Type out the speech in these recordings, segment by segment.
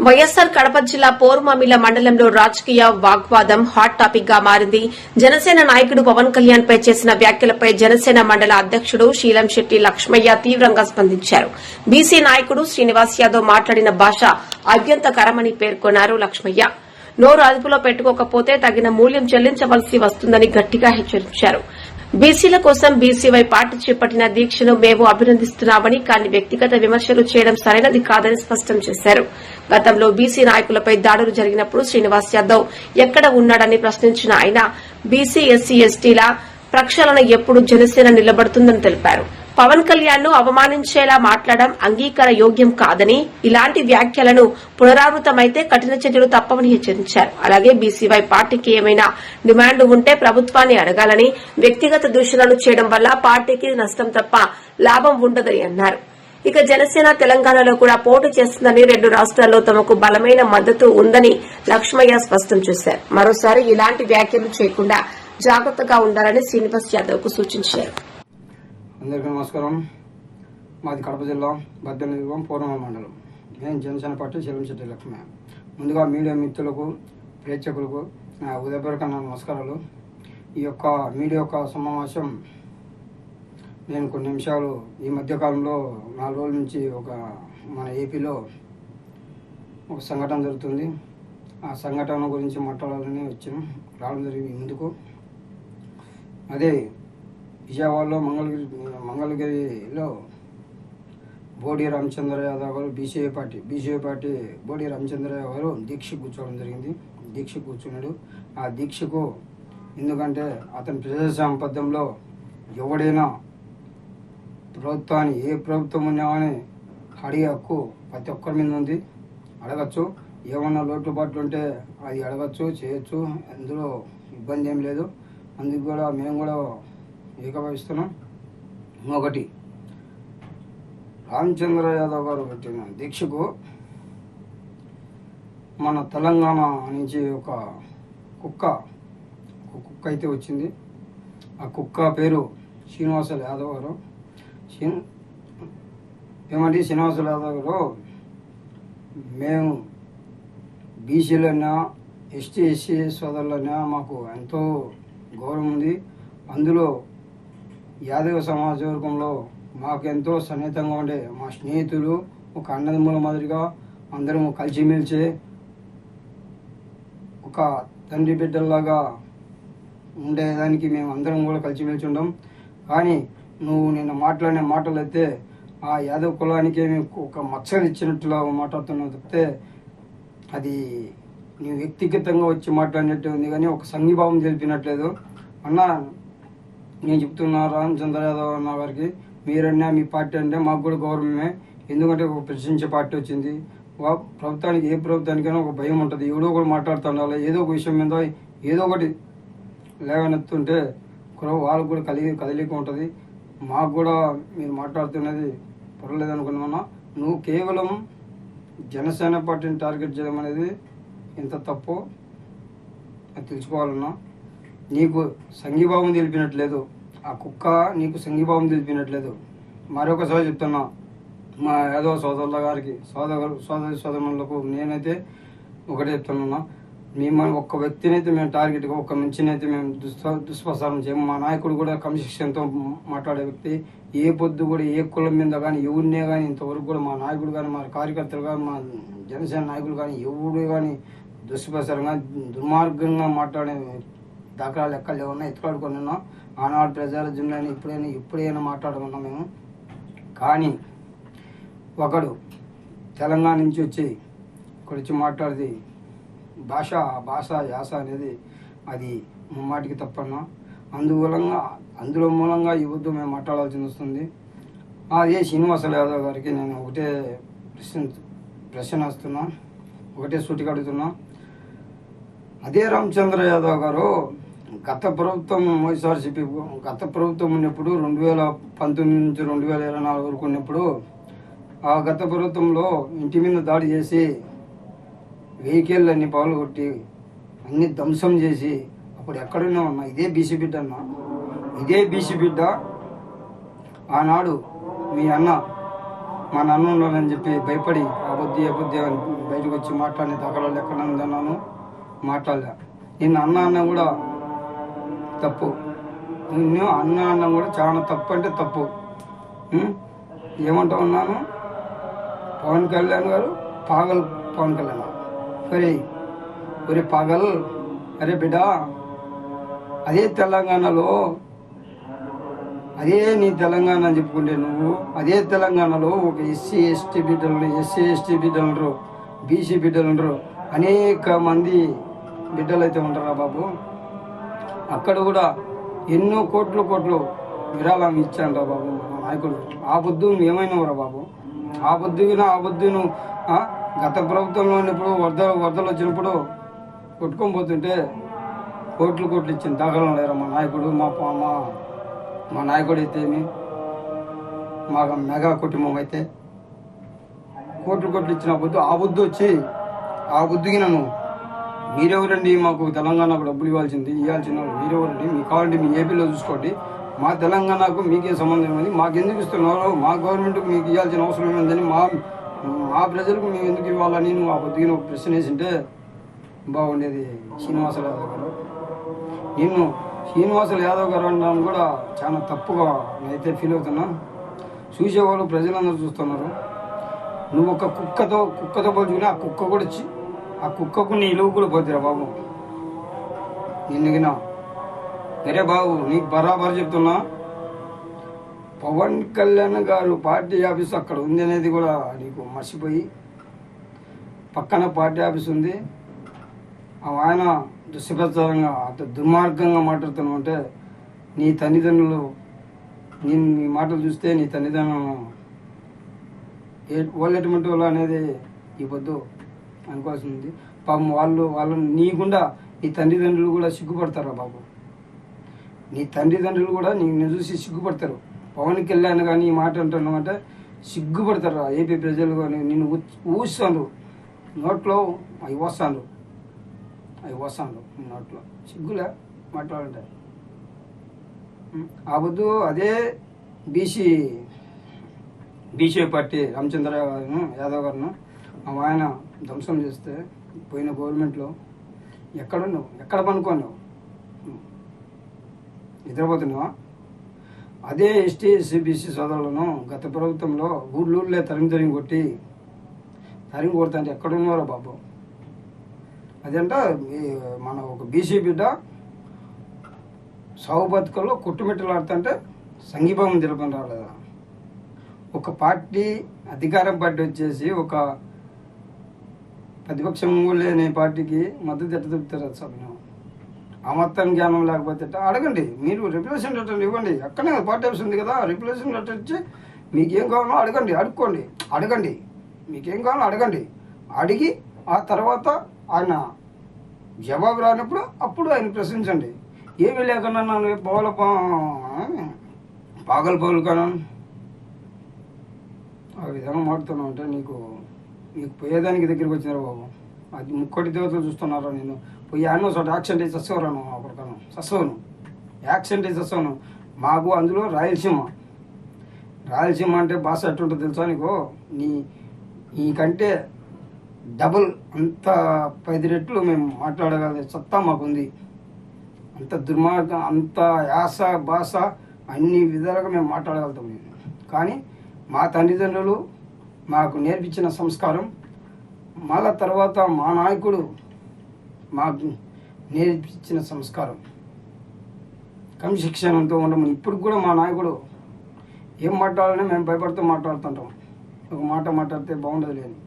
వైఎస్సార్ కడప జిల్లా పోరుమామిళ్ల మండలంలో రాజకీయ వాగ్వాదం హాట్ టాపిక్ గా మారింది. జనసేన నాయకుడు పవన్ కళ్యాణ్ పై చేసిన వ్యాఖ్యలపై జనసేన మండల అధ్యకుడు శీలంశెట్టి లక్ష్మయ్య తీవ్రంగా స్పందించారు. బీసీ నాయకుడు శ్రీనివాస్ యాదవ్ మాట్లాడిన భాష అభ్యంతరకరమని పేర్కొన్నారు. లక్ష్మయ్య నోరు అదుపులో పెట్టుకోకపోతే తగిన మూల్యం చెల్లించవలసి వస్తుందని గట్టిగా హెచ్చరించారు. బీసీల కోసం బీసీవై పార్టీ చేపట్టిన దీక్షను మేము అభినందిస్తున్నామని, కానీ వ్యక్తిగత విమర్శలు చేయడం సరైనది కాదని స్పష్టం చేశారు. గతంలో బీసీ నాయకులపై దాడులు జరిగినప్పుడు శ్రీనివాస్ యాదవ్ ఎక్కడ ఉన్నాడని ప్రశ్నించిన ఆయన బీసీ ఎస్సీ ఎస్టీల ప్రక్షాళన ఎప్పుడు జనసేన నిలబడుతుందని తెలిపారు. పవన్ కళ్యాణ్ ను అవమానించేలా మాట్లాడడం అంగీకార యోగ్యం కాదని, ఇలాంటి వ్యాఖ్యలను పునరావృతమైతే కఠిన చర్యలు తప్పవని హెచ్చరించారు. అలాగే బీసీవై పార్టీకి ఏమైనా డిమాండ్ ఉంటే ప్రభుత్వాన్ని అడగాలని, వ్యక్తిగత దూషణలు చేయడం వల్ల పార్టీకి నష్టం తప్ప లాభం ఉండదని అన్నారు. ఇక జనసేన తెలంగాణలో కూడా పోటీ చేస్తుందని, 2 రాష్ట్రాల్లో తమకు బలమైన మద్దతు ఉందని లక్ష్మయ్య స్పష్టం చేశారు. మరోసారి ఇలాంటి వ్యాఖ్యలు చేయకుండా జాగ్రత్తగా ఉండాలని శ్రీనివాస్ యాదవ్ కు సూచించారు. అందరికీ నమస్కారం. మాది కడప జిల్లా బద్దెల పూర్ణమ మండలం. నేను జనసేన పార్టీ శీలంశెట్టి లక్ష్మయ్య. ముందుగా మీడియా మిత్రులకు, ప్రేక్షకులకు నా ఉదయపూర్వక నమస్కారాలు. ఈ యొక్క మీడియా యొక్క సమావేశం నేను కొన్ని నిమిషాలు ఈ మధ్యకాలంలో 4 రోజుల నుంచి మన ఏపీలో ఒక సంఘటన జరుగుతుంది. ఆ సంఘటన గురించి మాట్లాడాలని రావడం జరిగింది ముందుకు. అదే విజయవాడలో మంగళగిరిలో బోడి రామచంద్ర యాదవ్ గారు బీసీఐ పార్టీ బోడి రామచంద్ర యాదవ్ గారు దీక్ష కూర్చోవడం జరిగింది. దీక్ష కూర్చున్నాడు. ఆ దీక్షకు ఎందుకంటే అతని ప్రజాస్వామ్య ఎవడైనా ప్రభుత్వాన్ని ఏ ప్రభుత్వం ఉన్నామని అడిగే హక్కు ప్రతి ఒక్కరి మీద ఉంది. అడగచ్చు. ఏమన్నా లోటుపాట్లు ఉంటే అది అడగచ్చు, చేయొచ్చు. అందులో ఇబ్బంది ఏం లేదు. అందుకు కూడా మేము కూడా ఏకీభవిస్తున్నాం. ఒకటి, రామచంద్ర యాదవ్ గారు పెట్టిన దీక్షకు మన తెలంగాణ నుంచి ఒక కుక్క అయితే వచ్చింది. ఆ కుక్క పేరు శ్రీనివాసులు యాదవ్ గారు. శ్రీనివాసులు యాదవ్ గారు మేము బీసీలైనా ఎస్సీ సోదరులైనా మాకు ఎంతో గౌరవం ఉంది. అందులో యాదవ సమాజ వర్గంలో మాకెంతో సన్నిహితంగా ఉండే మా స్నేహితులు ఒక అన్నదమ్ముల మాదిరిగా అందరము కలిసిమెలిసి ఒక తండ్రి బిడ్డల్లాగా ఉండేదానికి మేము అందరం కూడా కలిసిమెలిసి ఉండం. కానీ నువ్వు నిన్న మాట్లాడిన మాటలు అయితే ఆ యాదవ కులానికి ఒక మచ్చలు ఇచ్చినట్లు మాట్లాడుతున్నావు తప్పితే అది నువ్వు వ్యక్తిగతంగా వచ్చి మాట్లాడినట్టు ఉంది, కానీ ఒక సంఘీభావం తెలిపినట్లేదు. అన్న, నేను చెప్తున్నా రామచంద్ర యాదవ్ అన్న గారికి, మీరన్నా మీ పార్టీ అంటే మాకు కూడా గౌరవమే. ఎందుకంటే ఒక ప్రశ్నించే పార్టీ వచ్చింది. ప్రభుత్వానికి ఏ ప్రభుత్వానికైనా ఒక భయం ఉంటుంది. ఎవడో కూడా మాట్లాడుతుండాలి. ఏదో ఒక విషయం మీద ఏదో ఒకటి లేవనెత్తుంటే వాళ్ళకు కూడా కదలిక ఉంటుంది. మాకు కూడా మీరు మాట్లాడుతున్నది పర్వాలేదు అనుకున్నామన్నా. నువ్వు కేవలం జనసేన పార్టీని టార్గెట్ చేయడం అనేది ఎంత తప్పో అది తెలుసుకోవాలన్నా. నీకు సంఘీభావం తెలిపినట్లేదు. ఆ కుక్క నీకు సంఘీభావం తెలిపినట్లేదు. మరొకసారి చెప్తున్నా, మా యాదవ సోదరుల గారికి, సోదరులకు నేనైతే ఒకటే చెప్తున్నా, మిమ్మల్ని ఒక్క వ్యక్తినైతే మేము టార్గెట్గా, ఒక్క మంచినైతే మేము దుష్ప్రచారం చేయము. మా నాయకుడు కూడా క్రమశిక్షణతో మాట్లాడే వ్యక్తి. ఏ పొద్దు కూడా ఏ కులం మీద కానీ ఎవరినే కానీ ఇంతవరకు కూడా మా నాయకుడు కానీ, మా కార్యకర్తలు కానీ, మా జనసేన నాయకులు కానీ ఎవరు కానీ దుష్ప్రచారంగా దుర్మార్గంగా మాట్లాడే దాఖలాలు ఎక్కడ లేవన్నా ఎత్తులాడుకున్నా. ఆనాడు ప్రజారాజ్యంలో ఎప్పుడైనా మాట్లాడుకున్నాం మేము. కానీ ఒకడు తెలంగాణ నుంచి వచ్చి ఇక్కడ వచ్చి మాట్లాడేది భాష యాస అనేది అది ముమ్మాటికి తప్పన్నా. అందులో మూలంగా ఈ వద్దు మేము మాట్లాడాల్సి వస్తుంది. అదే శ్రీనివాసులు యాదవ్ గారికి నేను ఒకటే ప్రశ్న వస్తున్నా, ఒకటే సూటిగా అడుగుతున్నా. అదే రామచంద్ర యాదవ్ గారు గత ప్రభుత్వం వైఎస్ఆర్సీపీ గత ప్రభుత్వం ఉన్నప్పుడు 2019 నుంచి 2024 వరకు ఉన్నప్పుడు ఆ గత ప్రభుత్వంలో ఇంటి మీద దాడి చేసి వెహికల్ అన్ని పగలు కొట్టి అన్ని ధ్వంసం చేసి అప్పుడు ఎక్కడున్నా ఉన్నా ఇదే బీసీ బిడ్డ అన్న. ఇదే బీసీ బిడ్డ ఆనాడు మీ అన్న మా నాన్న ఉండాలని చెప్పి భయపడి అబుద్ధి అని బయటకు వచ్చి మాట్లాడిన దాఖలాలు ఎక్కడ ఉందన్నాను, మాట్లాడలే. నిన్ను అన్న కూడా తప్పు, నిన్ను అన్న కూడా చాలా తప్పు అంటే తప్పు. ఏమంటా ఉన్నాను, పవన్ కళ్యాణ్ గారు పాగల్ పవన్ కళ్యాణ్ ఒరే పాగల్, అరే బిడ్డ, అదే తెలంగాణలో అదే నీ తెలంగాణ అని చెప్పుకుంటే నువ్వు అదే తెలంగాణలో ఒక ఎస్సీ ఎస్టీ బిడ్డలు బీసీ బిడ్డలు అనేక మంది బిడ్డలు అయితే ఉంటారా బాబు. అక్కడ కూడా ఎన్నో కోట్లు విరాళం ఇచ్చాను రా బాబు మా నాయకుడు. ఆ బుద్ధు ఏమైనావురా బాబు, ఆ బుద్ధును గత ప్రభుత్వంలో ఉన్నప్పుడు వరదలు వచ్చినప్పుడు కొట్టుకొని పోతుంటే కోట్లు ఇచ్చిన దాఖలు లేరా మా నాయకుడు. మా నాయకుడు అయితే మా మెగా కుటుంబం అయితే కోట్లు ఇచ్చిన ఆ బుద్ధి వచ్చి ఆ బుద్ధికి నన్ను మీరెవరండి మాకు తెలంగాణకు డబ్బులు ఇవ్వాల్సిన మీరెవరండి, మీకు కావాలంటే మీ ఏపీలో చూసుకోండి, మా తెలంగాణకు మీకేం సంబంధం ఏమని, మాకెందుకు ఇస్తున్నారు, మా గవర్నమెంట్కి మీకు ఇవ్వాల్సిన అవసరం ఏముందని, మా ప్రజలకు మేము ఎందుకు ఇవ్వాలని నువ్వు ఆ బుద్ధికి ఒక ప్రశ్న వేసింటే బాగుండేది. శ్రీనివాసరావు యాదవ్ గారు, నిన్ను శ్రీనివాసరావు యాదవ్ గారు అనడం కూడా చాలా తప్పుగా నేనైతే ఫీల్ అవుతున్నా. చూసేవాళ్ళు ప్రజలందరూ చూస్తున్నారు. నువ్వు ఒక కుక్కతో పోల్చుకుని ఆ కుక్క కూడా ఆ కుక్కకు నీ ఇలువ కూడా పోతురా బాబు. నిన్నగినా సరే బాబు, నీకు బరాబర్ చెప్తున్నా, పవన్ కళ్యాణ్ గారు పార్టీ ఆఫీస్ అక్కడ ఉంది అనేది కూడా నీకు మర్చిపోయి పక్కన పార్టీ ఆఫీస్ ఉంది, ఆయన దుష్ప్రచారంగా అంత దుర్మార్గంగా మాట్లాడుతున్నావు. నీ తల్లిదండ్రులు నీ మాటలు చూస్తే నీ తల్లిదండ్రులను వాళ్ళు ఎటువంటి వాళ్ళు అనేది ఈ పొద్దు అనుకోవాల్సింది. పాపం వాళ్ళు నీకుండా నీ తల్లిదండ్రులు కూడా సిగ్గుపడతారా బాబు. నీ తల్లిదండ్రులు కూడా నిన్ను చూసి సిగ్గుపడతారు. పవన్ కళ్యాణ్ కానీ ఈ మాట అంటున్నావు అంటే సిగ్గుపడతారు. ఏపీ ప్రజలు కానీ నిన్ను ఊస్తాను, నోట్లో అవి వస్తాను నోట్లో, సిగ్గులే మాట్లాడంటే. ఆ బుద్ధు అదే బీసీ పార్టీ రామచంద్ర యాదవ్ గారును ఆయన ధ్వంసం చేస్తే పోయిన గవర్నమెంట్లో ఎక్కడున్నావు, ఎక్కడ పనుకున్నావు, నిద్రపోతున్నావా? అదే ఎస్టీ ఎస్సీ బీసీ సోదరులను గత ప్రభుత్వంలో ఊళ్ళూళ్ళే తరిమి కొడతా అంటే ఎక్కడున్నారో బాబు. అదంట మన ఒక బీసీ బిడ్డ సాగు బతుకల్లో కొట్టుమిట్టలాడుతుంటే సంఘీభావం తెలపని రాలేదా? ఒక పార్టీ అధికారం పార్టీ వచ్చేసి ఒక ప్రతిపక్షం లేని పార్టీకి మద్దతు ఎట్ట చెప్తారు సభ్యులు? ఆ మొత్తం జ్ఞానం లేకపోతే అడగండి, మీరు రిప్రజెంటేటివ్ ఇవ్వండి. అక్కడనే పార్టీ ఆఫీస్ ఉంది కదా, రిప్రజెంటేటివ్ ఇచ్చి మీకేం కావాలో అడగండి, మీకేం కావాలో అడగండి. అడిగి ఆ తర్వాత ఆయన జవాబు రానప్పుడు అప్పుడు ఆయన ప్రశ్నించండి. ఏమీ లేకుండా నన్ను పాగలు కాను ఆ విధంగా మాడుతున్నావు అంటే నీకు పోయేదానికి దగ్గరికి వచ్చినారు బాబు. అది ముక్కటి దేవతలు చూస్తున్నారా? నేను పోయి అన్నో చోట యాక్సిడెంట్ అయితే చచ్చేవరాను, అప్పటికను చస్తాను, యాక్సిడెంట్ అయితే చస్తాను. మాకు అందులో రాయలసీమ అంటే భాష ఎట్టుంటుందో తెలుసా నీకు? నీకంటే డబుల్ అంత 10 రెట్లు మేము మాట్లాడగలిగే సత్తా మాకుంది. అంత దుర్మార్గం, అంత యాస భాష అన్ని విధాలుగా మేము మాట్లాడగలుగుతాం. కానీ మా తల్లిదండ్రులు మాకు నేర్పించిన సంస్కారం, మళ్ళా తర్వాత మా నాయకుడు మాకు నేర్పించిన సంస్కారం క్రమశిక్షణతో ఉండమని. ఇప్పుడు కూడా మా నాయకుడు ఏం మాట్లాడాలని మేము భయపడుతూ మాట్లాడుతుంటాం. ఒక మాట మాట్లాడితే బాగుండదు లేని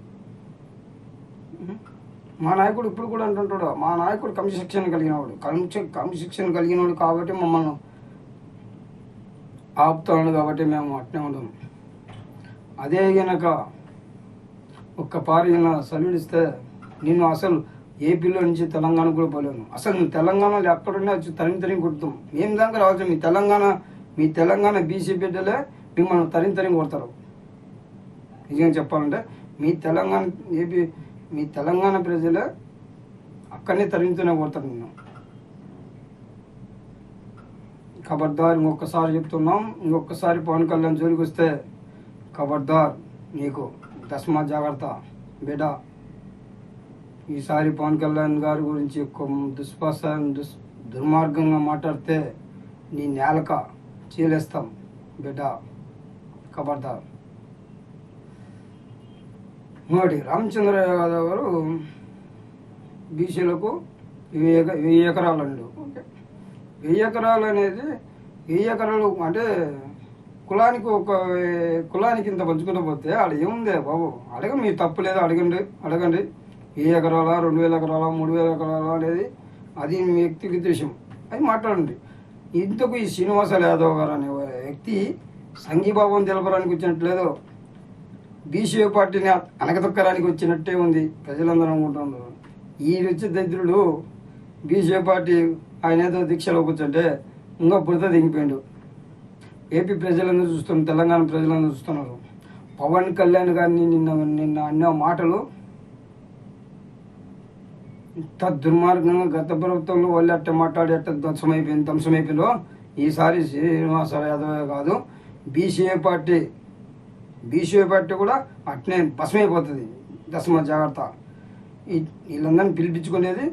మా నాయకుడు ఇప్పుడు కూడా అంటుంటాడు, మా నాయకుడు క్రమశిక్షణ కలిగినవాడు కాబట్టి మమ్మల్ని ఆపుతాడు, కాబట్టి మేము అట్నే ఉండము. అదే గనక ఒక్క పారిన సల్యూడిస్తే నిన్ను అసలు ఏపీలో నుంచి తెలంగాణ కూడా పోలేను. అసలు నువ్వు తెలంగాణలో ఎక్కడున్నా వచ్చి తరిమి కొడుతాం. మేము దాకా రావచ్చు. మీ తెలంగాణ బీసీ బిడ్డలే మిమ్మల్ని తరిమి కొడతారు. నిజంగా చెప్పాలంటే మీ తెలంగాణ ప్రజలే అక్కడనే తరిమితూనే కొడతారు నిన్ను. ఖబర్దార్, ఇంకొకసారి చెప్తున్నాం, ఇంకొకసారి పవన్ కళ్యాణ్ జోలికి వస్తే ఖబర్దార్, నీకు దస్మా జాగ్రత్త బేటా. ఈసారి పవన్ కళ్యాణ్ గారి గురించి దుర్మార్గంగా మాట్లాడితే నీ నేలక చీలేస్తాం బిడ్డ, ఖబర్దార్. ఇంకోటి రామచంద్ర యాదవ్ గారు బీసీలకు 1000 ఎకరాలు అండి. ఓకే, 1000 ఎకరాలు అనేది 1000 ఎకరాలు అంటే కులానికి ఇంత పంచుకుంటూ పోతే ఆడ ఏముందే బాబు, మీ తప్పు లేదు, అడగండి 1000 ఎకరాల 2000 ఎకరాల 3000 ఎకరాల అనేది అది మీ వ్యక్తిగత విషయం, అది మాట్లాడండి. ఇంతకు ఈ శ్రీనివాస యాదవ్ గారు అనే వ్యక్తి సంఘీభావం తెలపడానికి వచ్చినట్లేదు, బీసీ పార్టీని అనగతొక్కడానికి వచ్చినట్టే ఉంది, ప్రజలందరూ అనుకుంటున్నారు. ఈ వచ్చే దరిద్రుడు బీసీ పార్టీ ఆయన ఏదో దీక్షలో కూర్చుంటే ఇంకా బురద దిగిపోయాడు. ఏపీ ప్రజలందరూ చూస్తున్నారు, తెలంగాణ ప్రజలందరూ చూస్తున్నారు. పవన్ కళ్యాణ్ గారిని నిన్న అన్న మాటలు ఇంత దుర్మార్గంగా గత ప్రభుత్వంలో వాళ్ళు అట్ట మాట్లాడి అట్ట ధ్వంసమైపోయిందో ఈసారి శ్రీనివాస యాదవ్ కాదు, బీసీఏ పార్టీ కూడా అట్నే భస్మైపోతుంది. దశమ జాగ్రత్త. వీళ్ళందరినీ పిలిపించుకునేది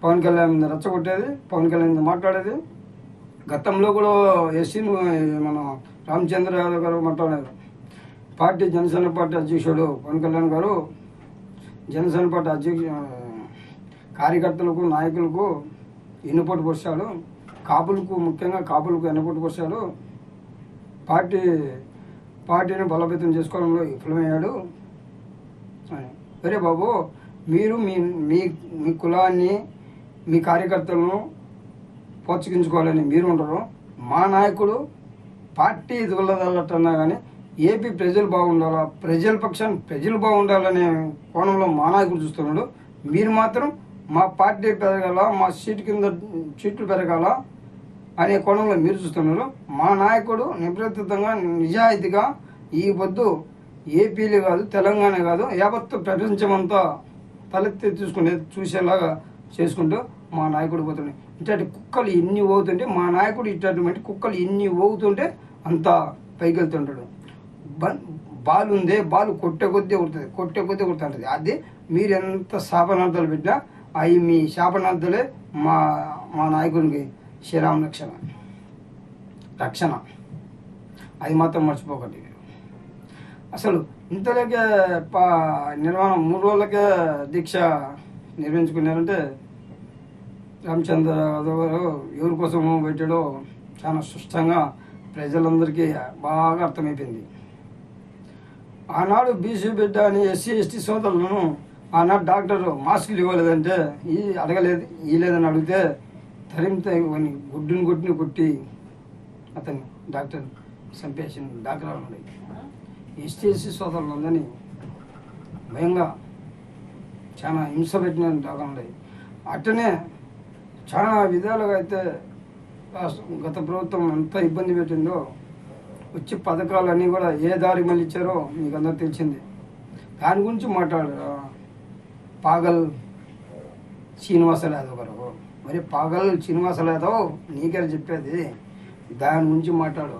పవన్ కళ్యాణ్ మీద రెచ్చగొట్టేది, పవన్ కళ్యాణ్ మీద మాట్లాడేది. గతంలో కూడా మన రామచంద్ర యాదవ్ గారు మాట్లాడారు. పార్టీ జనసేన పార్టీ అధ్యక్షుడు పవన్ కళ్యాణ్ గారు జనసేన పార్టీ కార్యకర్తలకు నాయకులకు ఎన్నుపోటు పోసాడు, ముఖ్యంగా కాపులకు ఎన్నుపోటు పోసాడు, పార్టీని బలోపేతం చేసుకోవడంలో విఫలమయ్యాడు. సరే బాబు, మీరు మీ కులాన్ని మీ కార్యకర్తలను ప్రోత్సహించుకోవాలని మీరు ఉండరు. మా నాయకుడు పార్టీ ఎదుగుదలటన్నా కానీ ఏపీ ప్రజలు బాగుండాలా, ప్రజల పక్షాన్ని ప్రజలు బాగుండాలనే కోణంలో మా నాయకుడు చూస్తున్నాడు. మీరు మాత్రం మా పార్టీ పెరగాల, మా సీట్లు పెరగాల అనే కోణంలో మీరు చూస్తున్నారు. మా నాయకుడు నిబద్ధతంగా నిజాయితీగా ఈ పొద్దు ఏపీలే కాదు, తెలంగాణ కాదు, యావత్తు ప్రపంచమంతా తలెత్తి చూసేలాగా చేసుకుంటూ మా నాయకుడు పోతున్నాయి. ఇట్లాంటి కుక్కలు ఎన్ని పోతుంటే మా నాయకుడు ఇట్లాంటి కుక్కలు ఎన్ని పోతుంటే అంత పైకి వెళ్తుంటాడు. బాల్ ఉందే, బాల్ కొట్టే కొద్దీ కొడుతుంటుంది. అదే మీరు ఎంత శాపనార్థాలు పెట్టినా అవి మీ శాపనార్థాలే మా నాయకుడికి శ్రీరామ రక్షణ. అది మాత్రం మర్చిపోకండి. అసలు ఇంతలోకే నిర్మాణం 3 రోజులకే దీక్ష నిర్వహించుకున్నారంటే రామచంద్ర యాదవ్ గారు ఎవరి కోసం పెట్టాడో చాలా స్పష్టంగా ప్రజలందరికీ బాగా అర్థమైపోయింది. ఆనాడు బీసీ బిడ్డ అని ఎస్సీ ఎస్టీ సోదరులను ఆనాడు డాక్టర్ మాస్కులు ఇవ్వలేదంటే ఇవ్వలేదని అడిగితే తరిమితే గుడ్డుని కొట్టి అతన్ని డాక్టర్ చంపేసిన డాక్టర్ ఉన్నాయి. ఎస్టీ సోదరులు ఉందని భయంగా చాలా హింస పెట్టిన డాక్టర్ ఉన్నాయి. అట్టనే చాలా విధాలుగా అయితే గత ప్రభుత్వం ఎంత ఇబ్బంది పెట్టిందో, వచ్చి పథకాలన్నీ కూడా ఏ దారి మళ్ళీ ఇచ్చారో మీకు అందరూ తెలిసింది. దాని గురించి మాట్లాడారు పాగల్ శ్రీనివాస యాదవ్ గారు. మరి పాగల్ శ్రీనివాస యాదవ్ నీకే చెప్పేది, దాని గురించి మాట్లాడు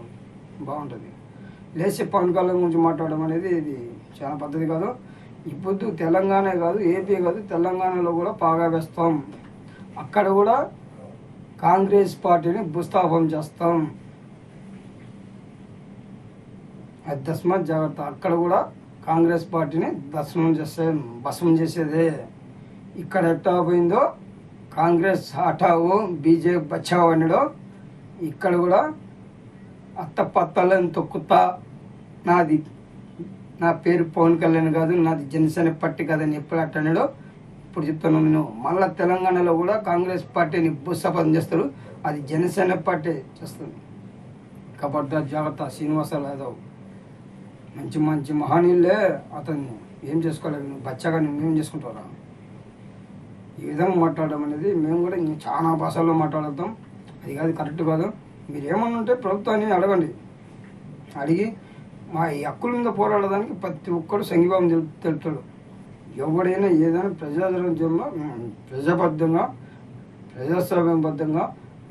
బాగుంటుంది. లేచి పవన్ కళ్యాణ్ గురించి మాట్లాడడం అనేది ఇది చాలా పద్ధతి కాదు. ఇప్పుడు తెలంగాణ కాదు, ఏపీ కాదు, తెలంగాణలో కూడా పాగా వేస్తాం. అక్కడ కూడా కాంగ్రెస్ పార్టీని భూస్థాపం చేస్తాం. అది దస్మత్ జాగ్రత్త. అక్కడ కూడా కాంగ్రెస్ పార్టీని భస్మం చేసేదే. ఇక్కడ ఎట్టా పోయిందో కాంగ్రెస్ హఠావో బీజేపీ బచావో అన్నాడో, ఇక్కడ కూడా అత్తపత్తలను తొక్కుతా, నా పేరు పవన్ కళ్యాణ్ కాదు, నాది జనసేన పార్టీ కాదని ఎప్పుడు అట్టన్నాడో ఇప్పుడు చెప్తాను నేను. మళ్ళీ తెలంగాణలో కూడా కాంగ్రెస్ పార్టీని భూస్థాపన చేస్తారు, అది జనసేన పార్టీ చేస్తుంది. కాబట్టి జాగ్రత్త. శ్రీనివాస యాదవ్ మంచి మహనీయులే, అతన్ని ఏం చేసుకోలేదు. నువ్వు బచ్చగా నువ్వేం చేసుకుంటారా? ఈ విధంగా మాట్లాడడం అనేది మేము కూడా చాలా భాషల్లో మాట్లాడతాం, అది కాదు, కరెక్ట్ కాదు. మీరు ఏమన్నా ఉంటే ప్రభుత్వాన్ని అడగండి. అడిగి మా ఈ హక్కుల మీద పోరాడడానికి ప్రతి ఒక్కరు సంఘీభావం తెలుపుతాడు. ఎవడైనా ఏదైనా ప్రజాధర్మంలో ప్రజాబద్ధంగా ప్రజాస్వామ్యబద్ధంగా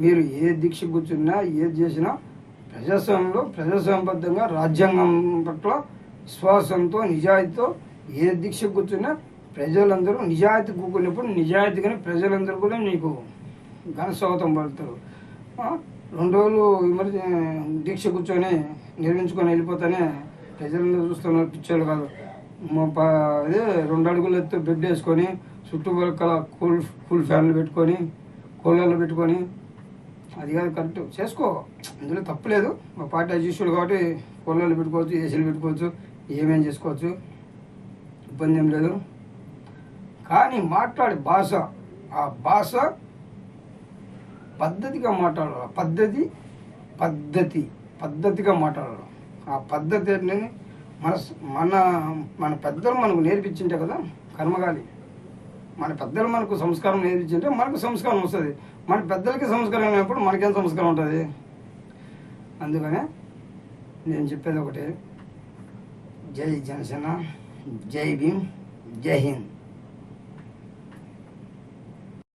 మీరు ఏ దీక్ష కూర్చున్నా ఏది చేసినా ప్రజాస్వామ్యబద్ధంగా రాజ్యాంగం పట్ల విశ్వాసంతో నిజాయితీతో ఏ దీక్ష కూర్చున్నా ప్రజలందరూ నిజాయితీ కూకున్నప్పుడు నిజాయితీగానే ప్రజలందరూ కూడా నీకు ఘన స్వాగతం పలుకుతారు. 2 రోజులు దీక్ష కూర్చొని నిర్మించుకొని వెళ్ళిపోతానే ప్రజలందరూ చూస్తున్నారు, పిచ్చోళ్ళు కాదు. అదే 2 అడుగులు ఎత్తు బెడ్ వేసుకొని చుట్టుపక్కల కూల్ ఫ్యాన్లు పెట్టుకొని కూలర్లు పెట్టుకొని, అది కాదు కరెక్ట్ చేసుకో, అందులో తప్పులేదు. మా పార్టీ అధ్యక్షుడు కాబట్టి కూలర్లు పెట్టుకోవచ్చు, ఏసీలు పెట్టుకోవచ్చు, ఏమేం చేసుకోవచ్చు, ఇబ్బంది ఏం లేదు. కానీ మాట్లాడే భాష, ఆ భాష పద్ధతిగా మాట్లాడాలి. పద్ధతిగా మాట్లాడాలి. ఆ పద్ధతి ఏంటని మన పెద్దలు మనకు నేర్పించింటే కదా కర్మగాలి. మన పెద్దలు మనకు సంస్కారం నేర్పించింటే మనకు సంస్కారం వస్తుంది. మన పెద్దలకి సంస్కారం అయినప్పుడు మనకేం సంస్కారం ఉంటుంది. అందుకనే నేను చెప్పేది ఒకటే, జై జనసేన, జై భీమ్, జై హింద్.